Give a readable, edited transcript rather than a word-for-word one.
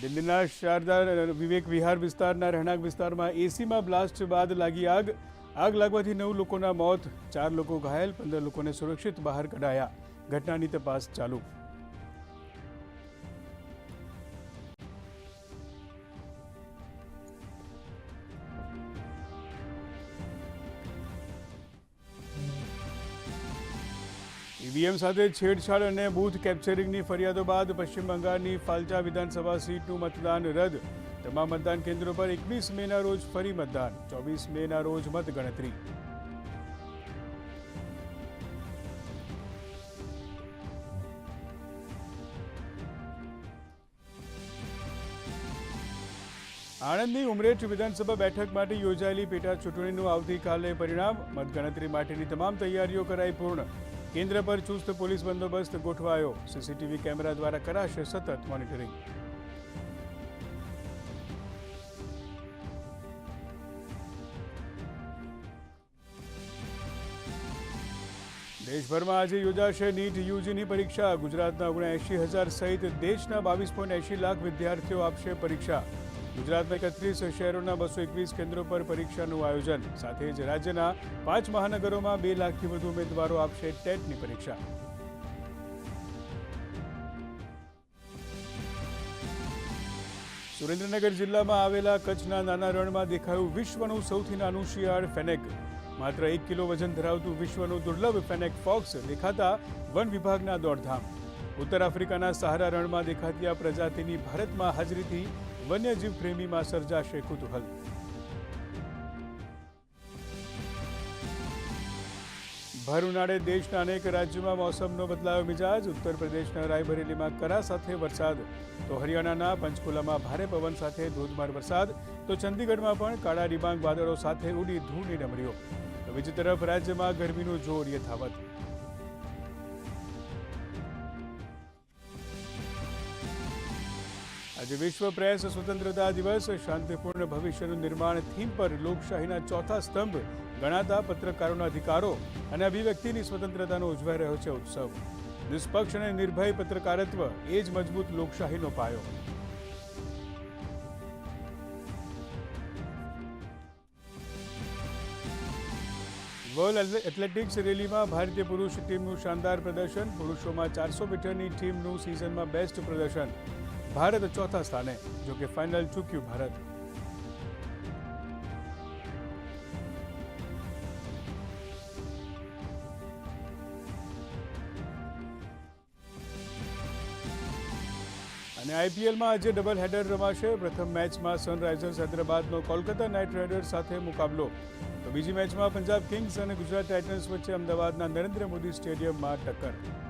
દિલ્હીના શારદા વિવેક વિહાર વિસ્તારના રહેણાંક વિસ્તારમાં એસીમાં બ્લાસ્ટ બાદ લાગી આગ. આગ લાગવાથી 9 લોકોના મોત, 4 લોકો ઘાયલ, 15 લોકોને સુરક્ષિત બહાર કઢાયા. ઘટનાની તપાસ ચાલુ. ઈવીએમ સાથે છેડછાડ અને બૂથ કેપ્ચરિંગની ફરિયાદો બાદ પશ્ચિમ બંગાળની ફાલ્ટા વિધાનસભા સીટનું મતદાન રદ. તમામ મતદાન કેન્દ્રો પર 21 મેના રોજ ફરી મતદાન, 24 મેના રોજ મતગણતરી. આણંદની ઉમરેઠ વિધાનસભા બેઠક માટે યોજાયેલી પેટા ચૂંટણીનું આવતીકાલે પરિણામ. મતગણતરી માટેની તમામ તૈયારીઓ કરાઈ પૂર્ણ. કેન્દ્ર પર ચુસ્ત પોલીસ બંદોબસ્ત ગોઠવાયો. સીસીટીવી કેમેરા દ્વારા કરાશે સતત મોનિટરિંગ. દેશભરમાં આજે યોજાશે નીટ યુજીની પરીક્ષા. ગુજરાતના 79,000 સહિત દેશના 22.80 લાખ વિદ્યાર્થીઓ આપશે પરીક્ષા. ગુજરાતમાં 31 શહેરોના 221 કેન્દ્રો પર પરીક્ષાનું આયોજન. સાથે જ રાજ્યના 5 મહાનગરોમાં 2 લાખથી વધુ ઉમેદવારો આપશે ટેટની પરીક્ષા. સુરેન્દ્રનગર જિલ્લામાં આવેલા કચ્છના નાના રણમાં દેખાયું વિશ્વનું સૌથી નાનું શિયાળ ફેનેક. માત્ર 1 કિલો વજન ધરાવતું વિશ્વનું દુર્લભ ફેનેક ફોક્સ દેખાતા વન વિભાગના દોડધામ. ઉત્તર આફ્રિકાના સહારા રણમાં દેખાતી આ પ્રજાતિની ભારતમાં હાજરીથી વન્યજીવ પ્રેમીમાં સર્જાશે કુતૂહલ. ભર ઉનાળે દેશના અનેક રાજ્યોમાં મોસમનો બદલાયો મિજાજ. ઉત્તર પ્રદેશના રાયબરેલીમાં કરા સાથે વરસાદ, તો હરિયાણાના પંચકુલામાં ભારે પવન સાથે ધોધમાર વરસાદ, તો ચંદીગઢમાં પણ કાળા ડિબાંગ વાદળો સાથે ઉડી ધૂળની ડમરીઓ. તો બીજી તરફ રાજ્યમાં ગરમીનું જોર યથાવત. આજે વિશ્વ પ્રેસ સ્વતંત્રતા દિવસ. શાંતિપૂર્ણ ભવિષ્યનું નિર્માણ થીમ પર લોકશાહીના ચોથા સ્તંભ ગણાતા પત્રકારોના અધિકારો અને અભિવ્યક્તિની સ્વતંત્રતાનો ઉજવાઈ રહ્યો છે ઉત્સવ. નિષ્પક્ષ અને નિર્ભય પત્રકારત્વ એ જ મજબૂત લોકશાહીનો પાયો. વર્લ્ડ એથ્લેટિક્સ રેલીમાં ભારતીય પુરુષ ટીમનું શાનદાર પ્રદર્શન. પુરુષોમાં 400 મીટરની ટીમનું સિઝનમાં બેસ્ટ પ્રદર્શન. ભારત ચોથા સ્થાને, જોકે ફાઇનલ ચૂક્યું ભારત. અને આઈપીએલમાં આજે ડબલ હેડર રમાશે. પ્રથમ મેચમાં સનરાઇઝર્સ હૈદરાબાદનો કોલકાતા નાઇટ રાઇડર્સ સાથે મુકાબલો, તો બીજી મેચમાં પંજાબ કિંગ્સ અને ગુજરાત ટાઇટન્સ વચ્ચે અમદાવાદના નરેન્દ્ર મોદી સ્ટેડિયમમાં ટક્કર.